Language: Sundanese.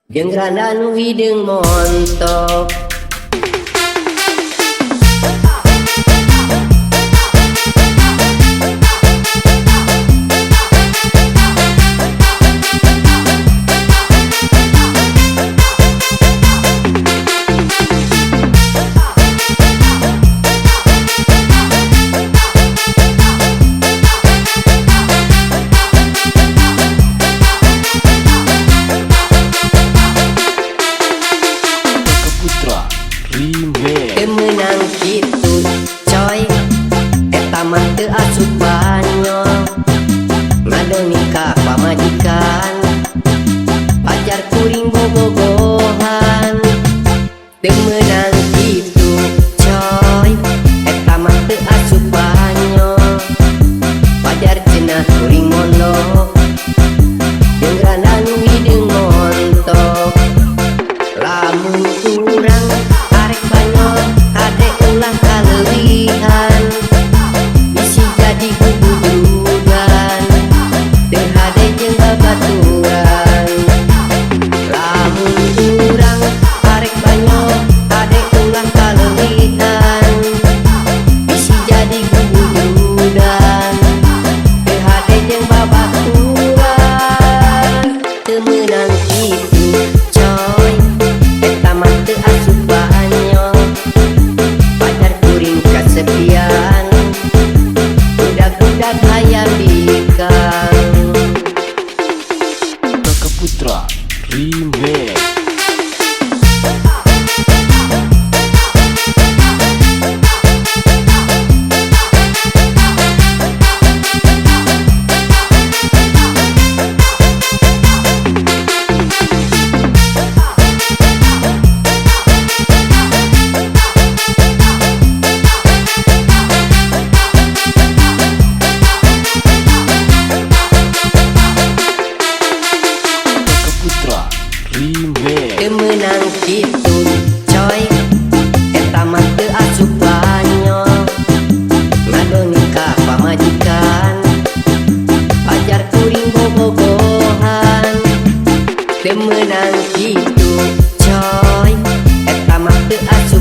Jeung randa nu hideung montok. Kemenang kitu coy, eta mah teu asup banyo. Ngadoni ka pamajikan, pacar kuring bobogohan. Kemenang kitu coy, eta mah teu asup banyo. Pacar cenah kuring mondok, jeung randa nu hideung montok. Lamun urang arek banyo ade ulah kaleuwihan, bisi jadi gugudugan teu hade jeung babaturan. Lamun urang arek banyo ade ulah kaleuwihan, bisi jadi gugudugan teu hade jeung babaturan. Teu meunang kitu coy, eta mah teu asup banyo. Pacar kuring kasepian, budak-budak hayam bikang. Kakak Putra Remix. Kemenang kitu coy, eta mah teu asup banyo. Ngadoni ka pamajikan, pacar kuring bobogohan. Kemenang kitu coy, eta mah teu asup